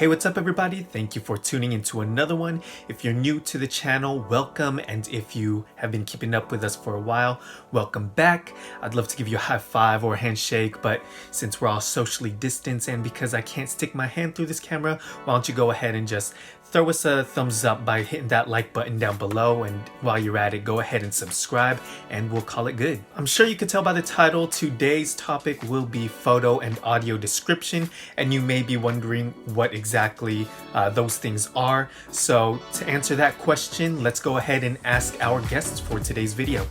Hey, what's up everybody? Thank you for tuning into another one. If you're new to the channel, welcome. And if you have been keeping up with us for a while, welcome back. I'd love to give you a high five or a handshake, but since we're all socially distanced and because I can't stick my hand through this camera, why don't you go ahead and just throw us a thumbs up by hitting that like button down below, and while you're at it, go ahead and subscribe and we'll call it good. I'm sure you can tell by the title, today's topic will be photo and audio description, and you may be wondering what exactly those things are. So to answer that question, let's go ahead and ask our guests for today's video.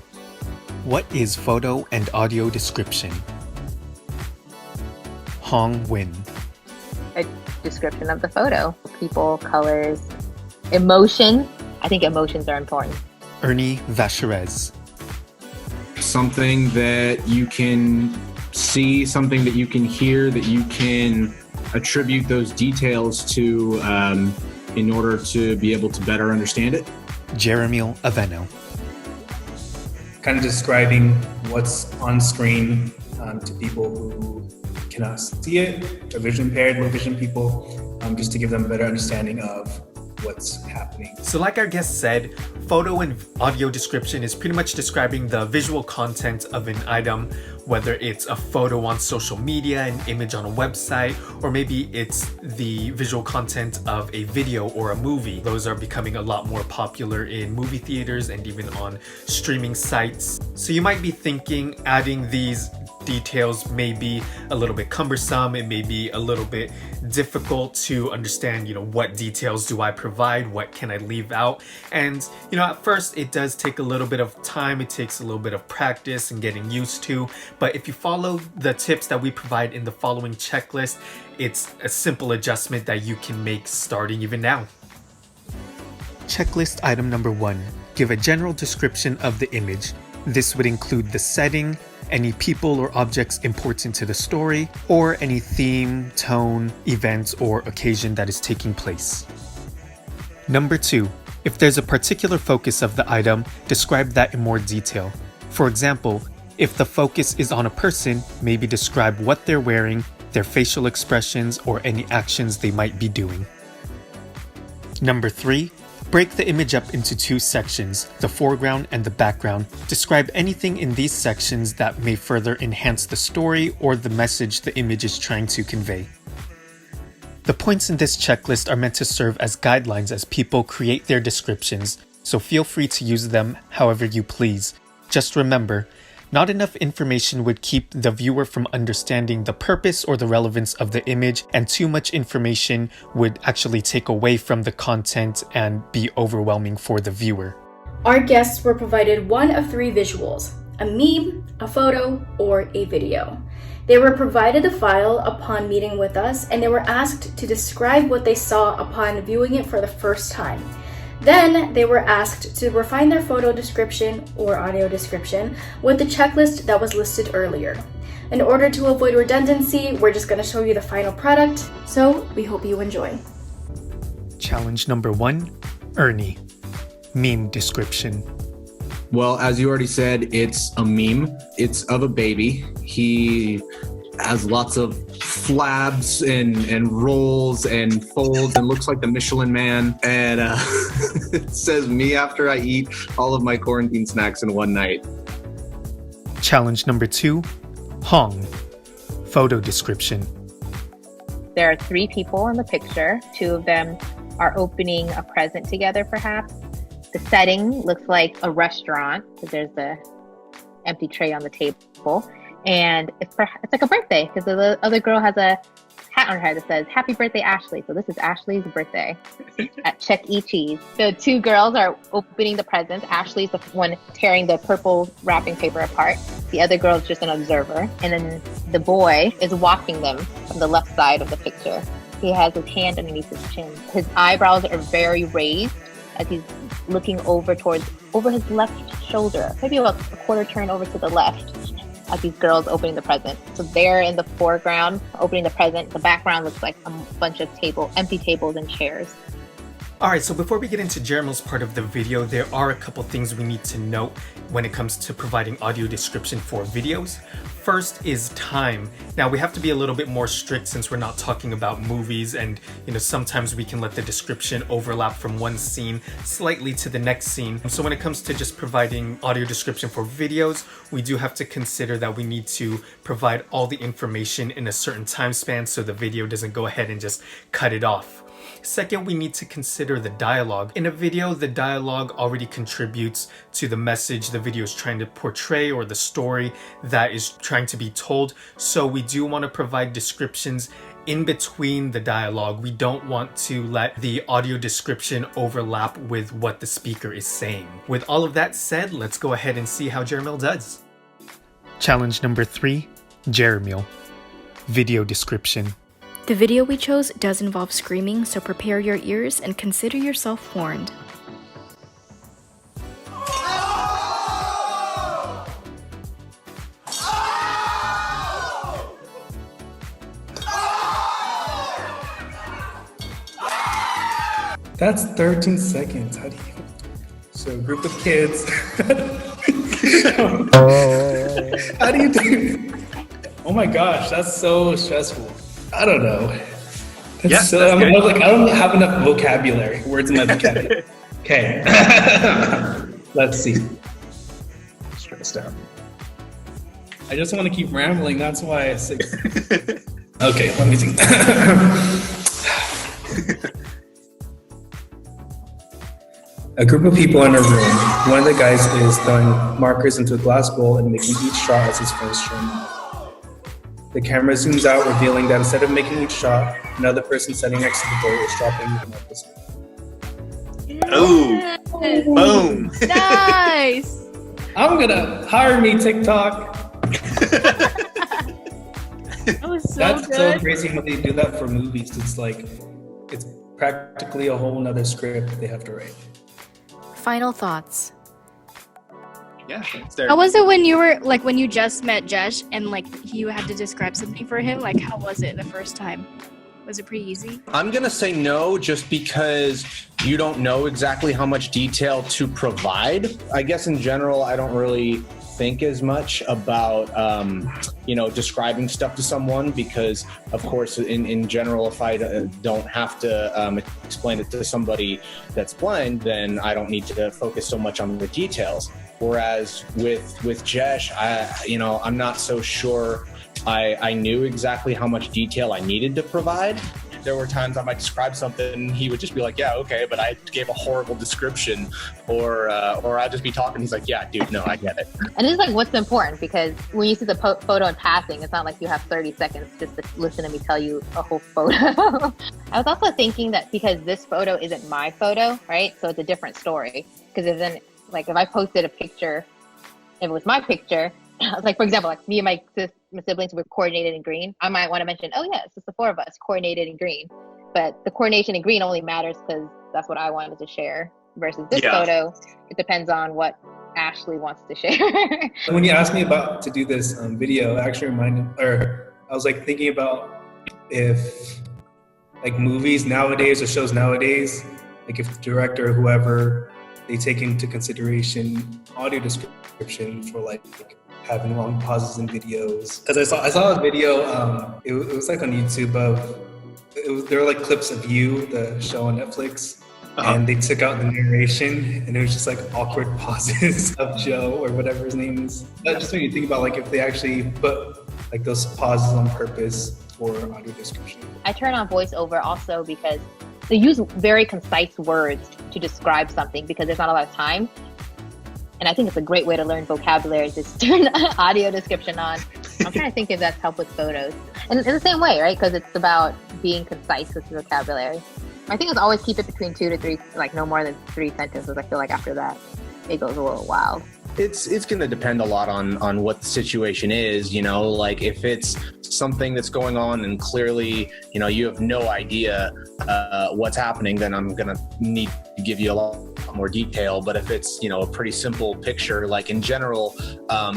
What is photo and audio description? Hong Win. A description of the photo. People, colors, emotion. I think emotions are important. Ernie Vacherez. Something that you can see, something that you can hear, that you can attribute those details to in order to be able to better understand it. Jeremy Aveno. Kind of describing what's on screen to people who cannot see it, or vision impaired, low vision people, just to give them a better understanding of what's happening. So like our guest said, photo and audio description is pretty much describing the visual content of an item, whether it's a photo on social media, an image on a website, or maybe it's the visual content of a video or a movie. Those are becoming a lot more popular in movie theaters and even on streaming sites. So you might be thinking adding these details may be a little bit cumbersome. It may be a little bit difficult to understand, what details do I provide? What can I leave out? And, at first it does take a little bit of time. It takes a little bit of practice and getting used to. But if you follow the tips that we provide in the following checklist, it's a simple adjustment that you can make starting even now. Checklist item number 1. Give a general description of the image. This would include the setting, any people or objects important to the story, or any theme, tone, event, or occasion that is taking place. Number 2. If there's a particular focus of the item, describe that in more detail. For example, if the focus is on a person, maybe describe what they're wearing, their facial expressions, or any actions they might be doing. Number 3. Break the image up into 2 sections, the foreground and the background. Describe anything in these sections that may further enhance the story or the message the image is trying to convey. The points in this checklist are meant to serve as guidelines as people create their descriptions, so feel free to use them however you please. Just remember, not enough information would keep the viewer from understanding the purpose or the relevance of the image, and too much information would actually take away from the content and be overwhelming for the viewer. Our guests were provided one of 3 visuals: a meme, a photo, or a video. They were provided the file upon meeting with us, and they were asked to describe what they saw upon viewing it for the first time. Then they were asked to refine their photo description or audio description with the checklist that was listed earlier. In order to avoid redundancy, we're just going to show you the final product, so we hope you enjoy. Challenge number 1, Ernie. Meme description. Well, as you already said, it's a meme. It's of a baby. He has lots of flabs and rolls and folds and looks like the Michelin Man. And it says, "Me after I eat all of my quarantine snacks in one night." Challenge number 2, Hong. Photo description. There are 3 people in the picture. 2 of them are opening a present together, perhaps. The setting looks like a restaurant because there's the empty tray on the table. And it's like a birthday because the other girl has a hat on her head that says, "Happy birthday, Ashley." So this is Ashley's birthday at Chuck E. Cheese. The 2 girls are opening the presents. Ashley's the one tearing the purple wrapping paper apart. The other girl's just an observer. And then the boy is walking them from the left side of the picture. He has his hand underneath his chin. His eyebrows are very raised as he's looking over his left shoulder, maybe a quarter turn over to the left, as these girls opening the present. So they're in the foreground opening the present. The background looks like a bunch of empty tables and chairs. Alright, so before we get into Jermel's part of the video, there are a couple things we need to note when it comes to providing audio description for videos. First is time. Now we have to be a little bit more strict since we're not talking about movies, and sometimes we can let the description overlap from one scene slightly to the next scene. So when it comes to just providing audio description for videos, we do have to consider that we need to provide all the information in a certain time span so the video doesn't go ahead and just cut it off. Second, we need to consider the dialogue. In a video, the dialogue already contributes to the message the video is trying to portray or the story that is trying to be told. So we do want to provide descriptions in between the dialogue. We don't want to let the audio description overlap with what the speaker is saying. With all of that said, let's go ahead and see how Jeremil does. Challenge number 3, Jeremil. Video description. The video we chose does involve screaming, so prepare your ears and consider yourself warned. That's 13 seconds. How do you? So a group of kids. How do you do? Oh my gosh, that's so stressful. I don't know. That's I don't have enough vocabulary. Words in my vocabulary. Okay. Let's see. Stressed out. I just want to keep rambling. That's why I say. Okay, let me see. A group of people in a room. One of the guys is throwing markers into a glass bowl and making each shot as his friends turn out. The camera zooms out, revealing that instead of making each shot, another person sitting next to the bowl is dropping them up the Oh, boom. Nice! I'm gonna hire me, TikTok. That was so That's good. so crazy when they do that for movies. It's practically a whole nother script they have to write. Final thoughts. Yeah, it's there. How was it when you just met Jesh and you had to describe something for him? How was it the first time? Was it pretty easy? I'm going to say no, just because you don't know exactly how much detail to provide. I guess in general, I don't really think as much about, describing stuff to someone because, of course, in general, if I don't have to explain it to somebody that's blind, then I don't need to focus so much on the details. Whereas with Jesh, I'm not so sure I knew exactly how much detail I needed to provide. There were times I might describe something and he would just be like, yeah, okay, but I gave a horrible description, or I'd just be talking. He's like, yeah, dude, no, I get it. And this is what's important, because when you see the photo in passing, it's not like you have 30 seconds just to listen to me tell you a whole photo. I was also thinking that because this photo isn't my photo, right? So it's a different story. Because if I posted a picture, if it was my picture, for example, me and my siblings were coordinated in green, I might want to mention, oh yeah, it's just the 4 of us coordinated in green. But the coordination in green only matters because that's what I wanted to share. Versus this photo, it depends on what Ashley wants to share. When you asked me to do this video, it actually I was thinking about if movies nowadays or shows nowadays, if the director or whoever, they take into consideration audio description for having long pauses in videos. Because I saw a video, it was on YouTube there were clips of You, the show on Netflix, and they took out the narration, and it was just awkward pauses of Joe or whatever his name is. That just made me think about if they actually put those pauses on purpose for audio description. I turn on voiceover also because they use very concise words to describe something because there's not a lot of time. And I think it's a great way to learn vocabulary, just turn audio description on. I'm trying to think if that's helped with photos. And in the same way, right? Because it's about being concise with vocabulary. I think it's always keep it between 2 to 3, no more than 3 sentences. I feel like after that, it goes a little wild. It's going to depend a lot on what the situation is, if it's something that's going on and clearly, you have no idea what's happening, then I'm going to need to give you a lot more detail. But if it's, a pretty simple picture, in general,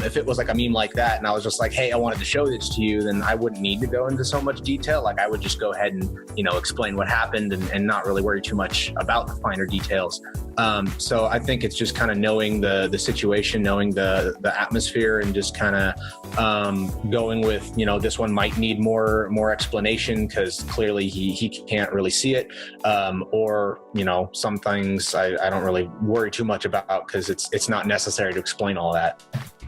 If it was like a meme like that and I was just like, hey, I wanted to show this to you, then I wouldn't need to go into so much detail. Like I would just go ahead and, explain what happened and not really worry too much about the finer details. So I think it's just kind of knowing the situation, knowing the atmosphere, and just kind of going with, this one might need more explanation because clearly he can't really see it. Or, some things I don't really worry too much about because it's not necessary to explain all that.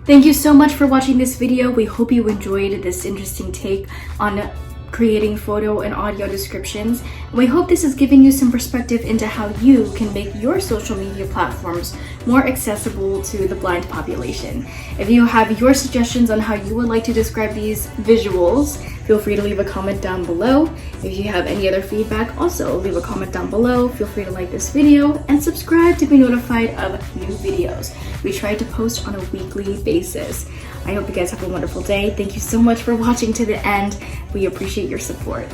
Thank you so much for watching this video. We hope you enjoyed this interesting take on creating photo and audio descriptions. We hope this is giving you some perspective into how you can make your social media platforms more accessible to the blind population. If you have your suggestions on how you would like to describe these visuals, feel free to leave a comment down below. If you have any other feedback, also leave a comment down below. Feel free to like this video and subscribe to be notified of new videos. We try to post on a weekly basis. I hope you guys have a wonderful day. Thank you so much for watching to the end. We appreciate your support.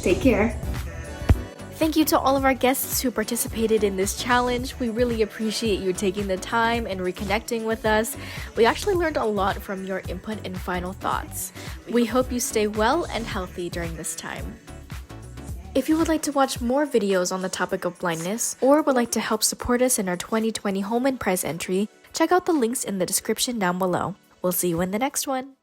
Take care. Thank you to all of our guests who participated in this challenge. We really appreciate you taking the time and reconnecting with us. We actually learned a lot from your input and final thoughts. We hope you stay well and healthy during this time. If you would like to watch more videos on the topic of blindness, or would like to help support us in our 2020 home and prize entry, check out the links in the description down below. We'll see you in the next one.